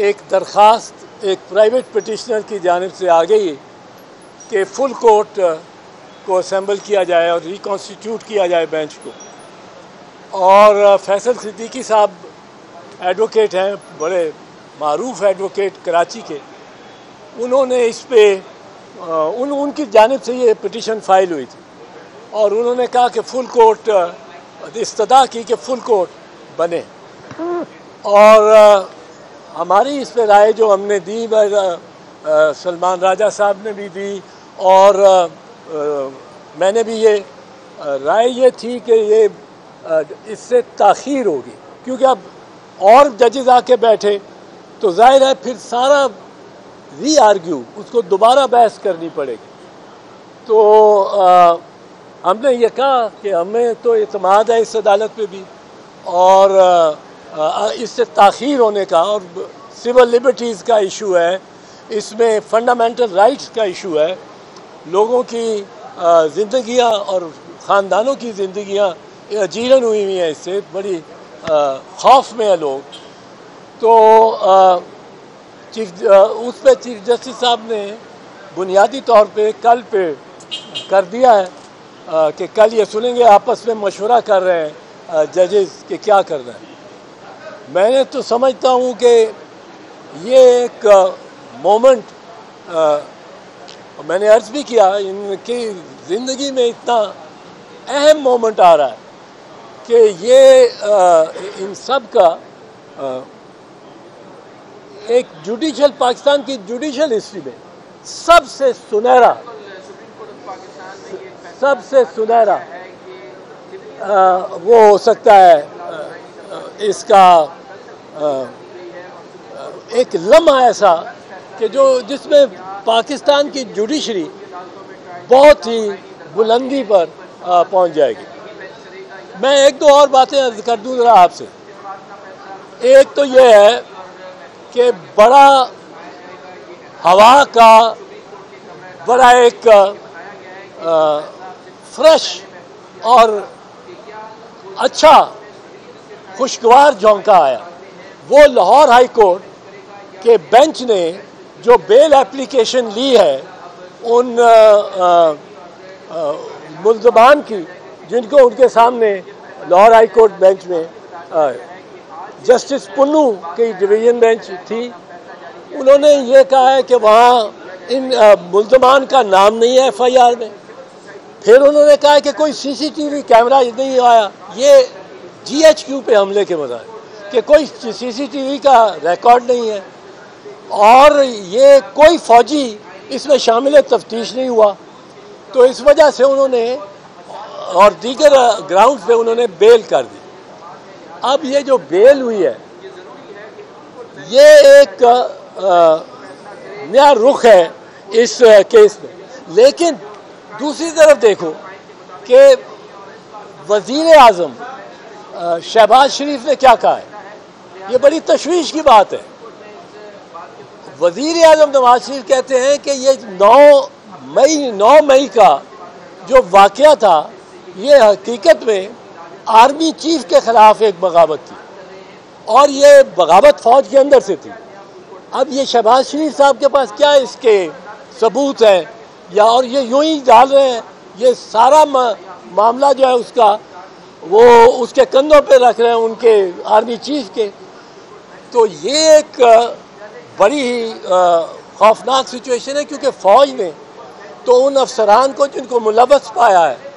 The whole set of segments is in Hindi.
एक दरख्वास्त एक प्राइवेट पिटिशनर की जानिब से आ गई कि फुल कोर्ट को असेंबल किया जाए और रिकॉन्स्टिट्यूट किया जाए बेंच को। और फैसल सिद्दीकी साहब एडवोकेट हैं, बड़े मारूफ एडवोकेट कराची के, उन्होंने इस पे उनकी जानिब से ये पिटिशन फाइल हुई थी और उन्होंने कहा कि फुल कोर्ट इस्तदा की कि फुल कोर्ट बने। और हमारी इस पे राय जो हमने दी, सलमान राजा साहब ने भी दी और मैंने भी ये राय ये थी कि ये इससे ताख़ीर होगी, क्योंकि अब और जजेस आके बैठे तो जाहिर है फिर सारा री आर्ग्यू उसको दोबारा बहस करनी पड़ेगी। तो हमने ये कहा कि हमें तो इत्मीनान है इस अदालत पे भी और इससे ताख़ीर होने का, और सिविल लिबर्टीज़ का इशू है, इसमें फंडामेंटल राइट्स का इशू है, लोगों की ज़िंदगियाँ और ख़ानदानों की ज़िंदगियाँ जीर्ण हुई हैं, इससे बड़ी खौफ में है लोग। तो उस पर चीफ जस्टिस साहब ने बुनियादी तौर पे कल पे कर दिया है कि कल ये सुनेंगे, आपस में मशवरा कर रहे हैं जजेस कि क्या करना है। मैंने तो समझता हूँ कि ये एक मोमेंट, मैंने अर्ज़ भी किया, इनकी ज़िंदगी में इतना अहम मोमेंट आ रहा है कि ये इन सब का एक जुडिशल, पाकिस्तान की जुडिशल हिस्ट्री में सबसे सुनहरा वो हो सकता है इसका एक लम्हा ऐसा कि जिसमें पाकिस्तान की जुडिशरी बहुत ही बुलंदी पर पहुंच जाएगी। मैं एक दो और बातें अर्ज कर दूँ ज़रा आपसे। एक तो ये है कि बड़ा हवा का बड़ा एक फ्रेश और अच्छा खुशगवार झोंका आया। वो लाहौर हाई कोर्ट के बेंच ने जो बेल एप्लीकेशन ली है उन मुल्ज़मान की, जिनको उनके सामने लाहौर हाई कोर्ट बेंच में जस्टिस पुन्नू की डिवीज़न बेंच थी, उन्होंने ये कहा है कि वहाँ इन मुल्ज़मान का नाम नहीं है FIR में। फिर उन्होंने कहा है कि कोई CCTV कैमरा नहीं आया, ये GHQ पे हमले के बजाय, कि कोई CCTV का रिकॉर्ड नहीं है और ये कोई फ़ौजी इसमें शामिल तफ्तीश नहीं हुआ। तो इस वजह से उन्होंने और दीगर ग्राउंड पे उन्होंने बेल कर दी। अब ये जो बेल हुई है ये एक नया रुख है इस केस में। लेकिन दूसरी तरफ देखो कि वज़ीर आज़म शहबाज शरीफ ने क्या कहा है, ये बड़ी तशवीश की बात है। वज़ीर आज़म नवाज शरीफ कहते हैं कि ये 9 मई का जो वाक़या था ये हकीकत में आर्मी चीफ के ख़िलाफ़ एक बगावत थी और ये बगावत फ़ौज के अंदर से थी। अब ये शहबाज शरीफ साहब के पास क्या इसके सबूत हैं, या और ये यूं ही डाल रहे हैं, ये सारा मामला जो है उसका वो उसके कंधों पे रख रहे हैं उनके आर्मी चीफ के। तो ये एक बड़ी ही खौफनाक सिचुएशन है, क्योंकि फ़ौज ने तो उन अफसरान को जिनको मुलव्वस पाया है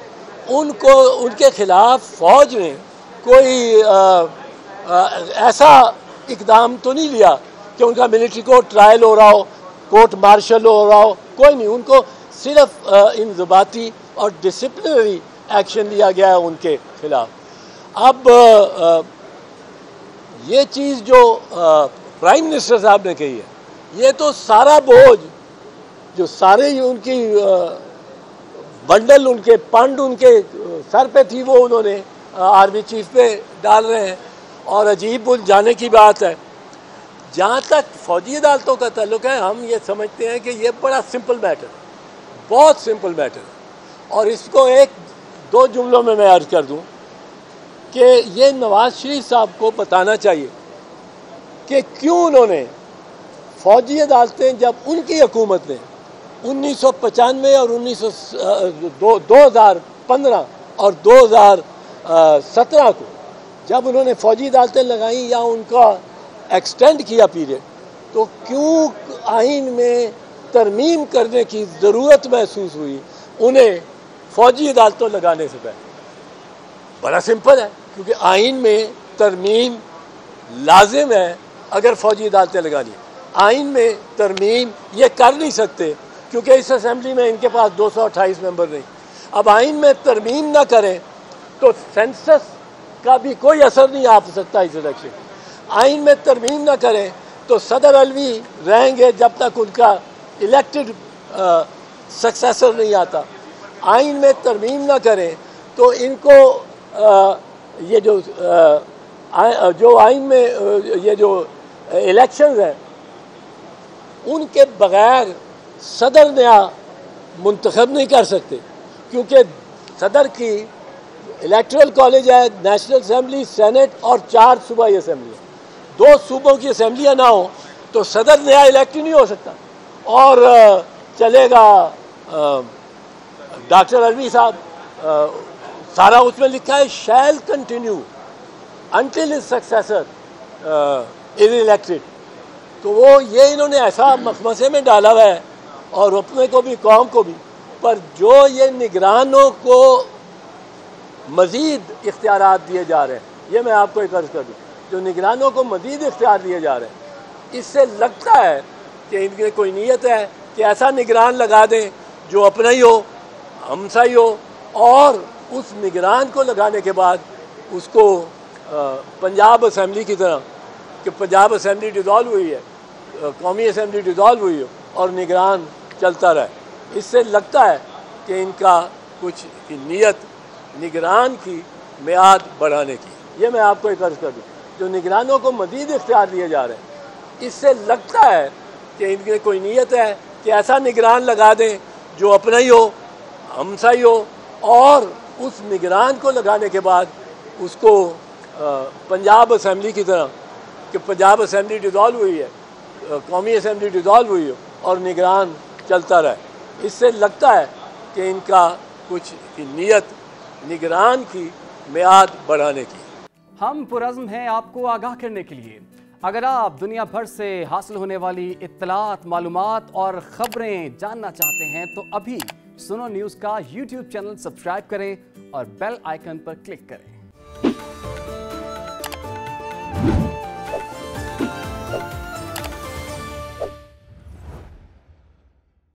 उनको उनके ख़िलाफ़ फ़ौज ने कोई ऐसा इकदाम तो नहीं लिया कि उनका मिलिट्री कोर्ट ट्रायल हो रहा हो, कोर्ट मार्शल हो रहा हो, कोई नहीं। उनको सिर्फ इंज़बाती और डिसिप्लिनरी एक्शन लिया गया है उनके ख़िलाफ़। अब ये चीज़ जो प्राइम मिनिस्टर साहब ने कही है, ये तो सारा बोझ जो सारे उनकी बंडल उनके पंड उनके सर पे थी वो उन्होंने आर्मी चीफ पे डाल रहे हैं। और अजीब बुल जाने की बात है, जहाँ तक फ़ौजी अदालतों का ताल्लुक है, हम ये समझते हैं कि ये बड़ा सिंपल मैटर, बहुत सिंपल मैटर है। और इसको एक दो जुमलों में मैं अर्ज़ कर दूँ कि ये नवाज शरीफ साहब को बताना चाहिए कि क्यों उन्होंने फौजी अदालतें जब उनकी हुकूमत ने 1995 और 2015 और 2017 को जब उन्होंने फौजी अदालतें लगाई या उनका एक्सटेंड किया पीरियड, तो क्यों आइन में तरमीम करने की ज़रूरत महसूस हुई उन्हें फौजी अदालतों लगाने से पहले? बड़ा सिंपल है, क्योंकि आइन में तरमीम लाजिम है अगर फौजी अदालतें लगानी। आइन में तरमीम ये कर नहीं सकते क्योंकि इस असेंबली में इनके पास 228 मेंबर नहीं। अब आइन में तरमीम ना करें तो सेंसस का भी कोई असर नहीं आ सकता इस इलेक्शन। आइन में तरमीम ना करें तो सदर अलवी रहेंगे जब तक उनका इलेक्टेड सक्सेसर नहीं आता। आइन में तरमीम ना करें तो इनको ये जो आइन में ये जो इलेक्शंस हैं उनके बगैर सदर नया मुंतखब नहीं कर सकते, क्योंकि सदर की इलेक्टोरल कॉलेज है, नेशनल असेंबली, सेनेट और 4 सूबाई असेंबली। 2 सूबों की असेंबलियाँ ना हो तो सदर नया इलेक्ट ही नहीं हो सकता। और चलेगा डॉक्टर अलवी साहब, सारा उसमें लिखा है shall continue until his successor is elected. तो वो ये इन्होंने ऐसा मखमसे में डाला हुआ है और अपने को भी कौम को भी, पर जो ये निगरानों को मज़ीद इख्तियारात दिए जा रहे हैं, ये मैं आपको एक अर्ज़ कर दूँ, जो निगरानों को मज़ीद इख्तियार दिए जा रहे हैं, इससे लगता है कि इनकी कोई नीयत है कि ऐसा निगरान लगा दें जो अपना ही हो, हमसा ही हो, और उस निगरान को लगाने के बाद उसको पंजाब असम्बली की तरह, कि पंजाब असम्बली डिज़ोल्व हुई है, कौमी असम्बली डिज़ोल्व हुई हो और निगरान चलता रहे। इससे लगता है कि इनका कुछ नीयत निगरान की मियाद बढ़ाने की। ये मैं आपको एक अर्ज़ कर दूँ, जो निगरानों को मज़ीद इख्तियार दिए जा रहे हैं, इससे लगता है कि इनकी कोई नीयत है कि ऐसा निगरान लगा दें जो अपना ही हो, हमसा ही हो, और उस निगरान को लगाने के बाद उसको पंजाब असम्बली की तरह, कि पंजाब असम्बली डिज़ोल्व हुई है, कौमी असम्बली डिज़ोल्व हुई हो और निगरान चलता रहे। इससे लगता है कि इनका कुछ नीयत निगरान की मियाद बढ़ाने की। हम पुरज़्म हैं आपको आगाह करने के लिए। अगर आप दुनिया भर से हासिल होने वाली इत्तलात, मालूमात और ख़बरें जानना चाहते हैं तो अभी सुनो न्यूज़ का YouTube चैनल सब्सक्राइब करें और बेल आइकन पर क्लिक करें।